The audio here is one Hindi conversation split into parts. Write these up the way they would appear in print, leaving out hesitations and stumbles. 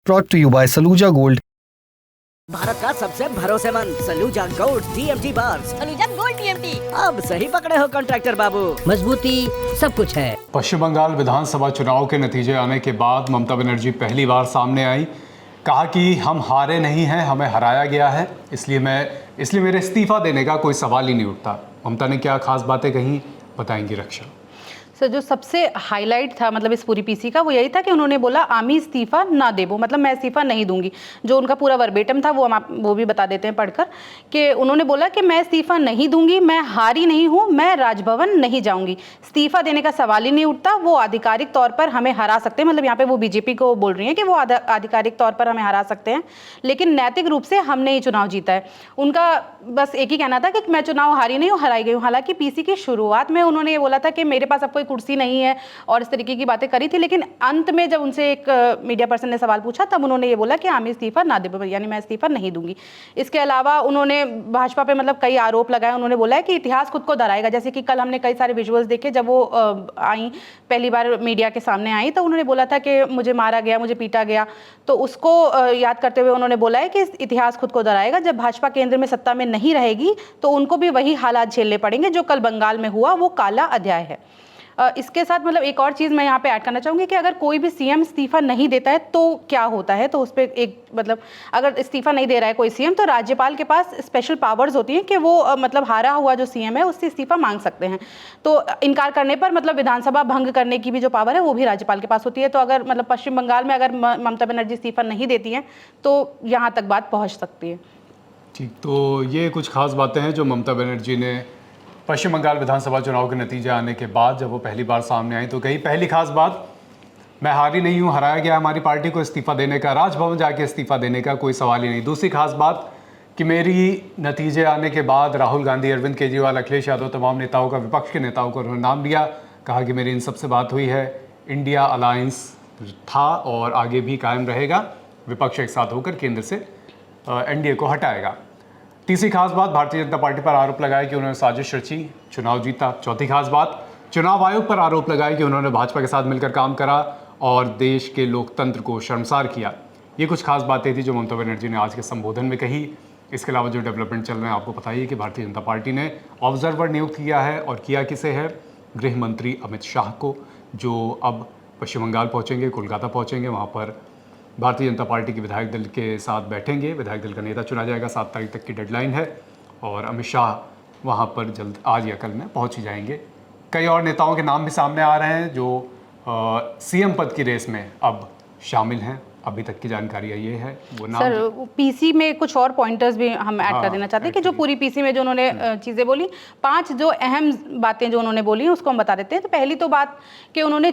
brought to you by Saluja Gold. Bharat का सबसे भरोसेमंद सलूजा गोल्ड टीएमटी बार। Saluja gold TMT. अब सही पकड़े हो कॉन्ट्रैक्टर बाबू, मजबूती सब कुछ है। पश्चिम बंगाल विधानसभा चुनाव के नतीजे आने के बाद ममता बनर्जी पहली बार सामने आई, कहा कि हम हारे नहीं हैं, हमें हराया गया है, इसलिए मेरे इस्तीफा देने का कोई सवाल ही नहीं उठता। ममता ने क्या खास बातें कही, बताएंगी रक्षा। सर, जो सबसे हाईलाइट था मतलब इस पूरी पीसी का वो यही था कि उन्होंने बोला आमी इस्तीफा ना देबो, मतलब मैं इस्तीफा नहीं दूंगी। जो उनका पूरा वर्बेटम था वो भी बता देते हैं पढ़कर कि उन्होंने बोला कि मैं इस्तीफा नहीं दूंगी, मैं हारी नहीं हूं, मैं राजभवन नहीं जाऊंगी, इस्तीफा देने का सवाल ही नहीं उठता। वो आधिकारिक तौर पर हमें हरा सकते हैं, मतलब यहाँ पे वो बीजेपी को बोल रही हैं कि वो आधिकारिक तौर पर हमें हरा सकते हैं, लेकिन नैतिक रूप से हमने ये चुनाव जीता है। उनका बस एक ही कहना था कि मैं चुनाव हारी नहीं हूँ, हराई गई हूँ। हालांकि पीसी की शुरुआत में उन्होंने ये बोला था कि मेरे पास अब कोई कुर्सी नहीं है और इस तरीके की बातें करी थी, लेकिन अंत में जब उनसे एक मीडिया पर्सन ने सवाल पूछा तब उन्होंने ये बोला कि आमी इस्तीफा ना दे, यानी मैं इस्तीफा नहीं दूंगी। इसके अलावा उन्होंने भाजपा पे मतलब कई आरोप लगाए। उन्होंने बोला है कि इतिहास खुद को दोहराएगा। जैसे कि कल हमने कई सारे विजुअल्स देखे, जब वो आई पहली बार मीडिया के सामने आई तो उन्होंने बोला था कि मुझे मारा गया, मुझे पीटा गया, तो उसको याद करते हुए उन्होंने बोला है कि इतिहास खुद को दोहराएगा। जब भाजपा केंद्र में सत्ता में नहीं रहेगी तो उनको भी वही हालात झेलने पड़ेंगे जो कल बंगाल में हुआ, वो काला अध्याय है। इसके साथ मतलब एक और चीज़ मैं यहाँ पे ऐड करना चाहूँगी कि अगर कोई भी सीएम इस्तीफा नहीं देता है तो क्या होता है, तो उस पर एक मतलब अगर इस्तीफा नहीं दे रहा है कोई सीएम तो राज्यपाल के पास स्पेशल पावर्स होती हैं कि वो मतलब हारा हुआ जो सीएम है उससे इस्तीफा मांग सकते हैं। तो इनकार करने पर मतलब विधानसभा भंग करने की भी जो पावर है वो भी राज्यपाल के पास होती है। तो अगर मतलब पश्चिम बंगाल में अगर ममता बनर्जी इस्तीफा नहीं देती हैं तो यहाँ तक बात पहुँच सकती है। ठीक, तो ये कुछ खास बातें हैं जो ममता बनर्जी ने पश्चिम बंगाल विधानसभा चुनाव के नतीजे आने के बाद जब वो पहली बार सामने आई तो कही। पहली खास बात, मैं हारी नहीं हूँ, हराया गया हमारी पार्टी को, इस्तीफा देने का, राजभवन जाके इस्तीफा देने का कोई सवाल ही नहीं। दूसरी खास बात कि मेरी नतीजे आने के बाद राहुल गांधी, अरविंद केजरीवाल, अखिलेश यादव, तमाम नेताओं का, विपक्ष के नेताओं को उन्होंने नाम लिया, कहा कि मेरी इन सबसे बात हुई है, इंडिया अलायंस था और आगे भी कायम रहेगा, विपक्ष एक साथ होकर केंद्र से एनडीए को हटाएगा। तीसरी खास बात, भारतीय जनता पार्टी पर आरोप लगाया कि उन्होंने साजिश रची, चुनाव जीता। चौथी खास बात, चुनाव आयोग पर आरोप लगाया कि उन्होंने भाजपा के साथ मिलकर काम करा और देश के लोकतंत्र को शर्मसार किया। ये कुछ खास बातें थी जो ममता बनर्जी ने आज के संबोधन में कही। इसके अलावा जो डेवलपमेंट चल रहे हैं आपको पता ही है कि भारतीय जनता पार्टी ने ऑब्जर्वर नियुक्त किया है, और किया किसे है? गृह मंत्री अमित शाह को, जो अब पश्चिम बंगाल पहुँचेंगे, कोलकाता पहुँचेंगे, वहाँ पर भारतीय जनता पार्टी के विधायक दल के साथ बैठेंगे। विधायक दल का नेता चुना जाएगा, 7 तारीख तक की डेडलाइन है, और अमित शाह वहाँ पर जल्द आज या कल में पहुँच ही जाएंगे। कई और नेताओं के नाम भी सामने आ रहे हैं जो सीएम पद की रेस में अब शामिल हैं। अभी तक की जानकारी ये है। वो नाम सर, पीसी में कुछ और पॉइंटर्स भी हम ऐड कर देना चाहते हैं कि जो पूरी पीसी में जो उन्होंने चीज़ें बोली, 5 जो अहम बातें जो उन्होंने बोली उसको हम बता देते हैं। तो पहली तो बात कि उन्होंने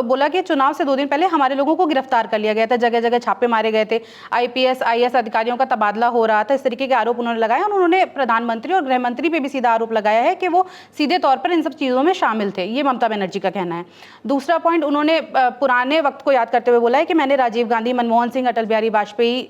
बोला कि चुनाव से 2 दिन पहले हमारे लोगों को गिरफ्तार कर लिया गया था, जगह जगह छापे मारे गए थे, IPS IAS अधिकारियों का तबादला हो रहा था, इस तरीके के आरोप उन्होंने लगाए। और उन्होंने प्रधानमंत्री और गृह मंत्री पे भी सीधा आरोप लगाया है कि वो सीधे तौर पर इन सब चीज़ों में शामिल थे। ये ममता बनर्जी का कहना है। दूसरा पॉइंट, उन्होंने पुराने वक्त को याद करते हुए बोला है कि मैंने राजीव गांधी, मनमोहन सिंह, अटल बिहारी वाजपेयी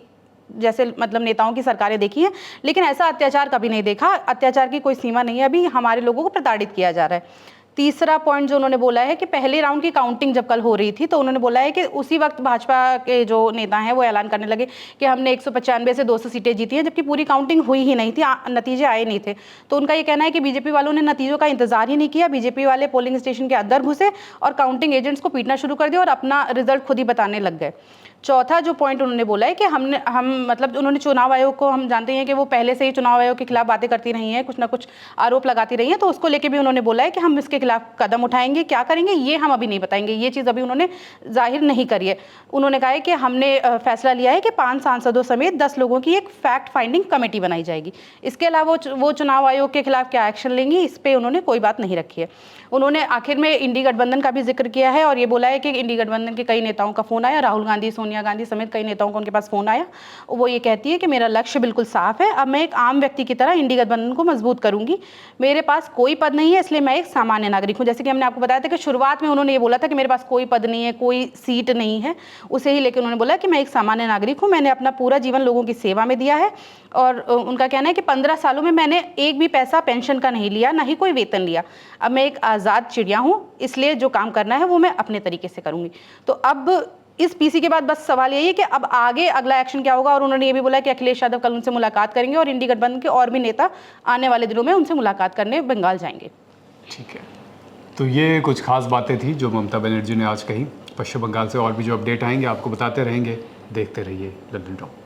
जैसे मतलब नेताओं की सरकारें देखी हैं, लेकिन ऐसा अत्याचार कभी नहीं देखा। अत्याचार की कोई सीमा नहीं है, अभी हमारे लोगों को प्रताड़ित किया जा रहा है। तीसरा पॉइंट जो उन्होंने बोला है कि पहले राउंड की काउंटिंग जब कल हो रही थी तो उन्होंने बोला है कि उसी वक्त भाजपा के जो नेता हैं वो ऐलान करने लगे कि हमने 195 से 200 सीटें जीती हैं, जबकि पूरी काउंटिंग हुई ही नहीं थी, नतीजे आए नहीं थे। तो उनका ये कहना है कि बीजेपी वालों ने नतीजों का इंतजार ही नहीं किया। बीजेपी वाले पोलिंग स्टेशन के अंदर घुसे और काउंटिंग एजेंट्स को पीटना शुरू कर दिया और अपना रिजल्ट खुद ही बताने लग गए। चौथा जो पॉइंट उन्होंने बोला है कि हम मतलब उन्होंने चुनाव आयोग को, हम जानते हैं कि वो पहले से ही चुनाव आयोग के खिलाफ बातें करती रही हैं, कुछ ना कुछ आरोप लगाती रही हैं, तो उसको लेके भी उन्होंने बोला है कि हम इसके खिलाफ कदम उठाएंगे। क्या करेंगे ये हम अभी नहीं बताएंगे, ये चीज़ अभी उन्होंने जाहिर नहीं करी है। उन्होंने कहा है कि हमने फैसला लिया है कि 5 सांसदों समेत 10 लोगों की एक फैक्ट फाइंडिंग कमेटी बनाई जाएगी। इसके अलावा वो चुनाव आयोग के खिलाफ क्या एक्शन लेंगी, इस पर उन्होंने कोई बात नहीं रखी है। उन्होंने आखिर में इंडी गठबंधन का भी जिक्र किया है और ये बोला है कि इंडी गठबंधन के कई नेताओं का फ़ोन आया, राहुल गांधी, सोनिया गांधी समेत कई नेताओं को उनके पास फ़ोन आया। वो ये कहती है कि मेरा लक्ष्य बिल्कुल साफ है, अब मैं एक आम व्यक्ति की तरह इंडी गठबंधन को मजबूत करूंगी। मेरे पास कोई पद नहीं है, इसलिए मैं एक सामान्य नागरिक हूँ। जैसे कि हमने आपको बताया था कि शुरुआत में उन्होंने ये बोला था कि मेरे पास कोई पद नहीं है, कोई सीट नहीं है, उसे ही लेकर उन्होंने बोला कि मैं एक सामान्य नागरिक हूँ, मैंने अपना पूरा जीवन लोगों की सेवा में दिया है। और उनका कहना है कि 15 सालों में मैंने एक भी पैसा पेंशन का नहीं लिया, ना ही कोई वेतन लिया। अब मैं एक आज़ाद चिड़िया हूँ, इसलिए जो काम करना है वो मैं अपने तरीके से करूँगी। तो अब इस पीसी के बाद बस सवाल यही है कि अब आगे अगला एक्शन क्या होगा। और उन्होंने ये भी बोला कि अखिलेश यादव कल उनसे मुलाकात करेंगे और इंडी गठबंधन के और भी नेता आने वाले दिनों में उनसे मुलाकात करने बंगाल जाएंगे। ठीक है, तो ये कुछ खास बातें थी जो ममता बनर्जी ने आज कही। पश्चिम बंगाल से और भी जो अपडेट आएंगे आपको बताते रहेंगे। देखते रहिए लंदन टॉक।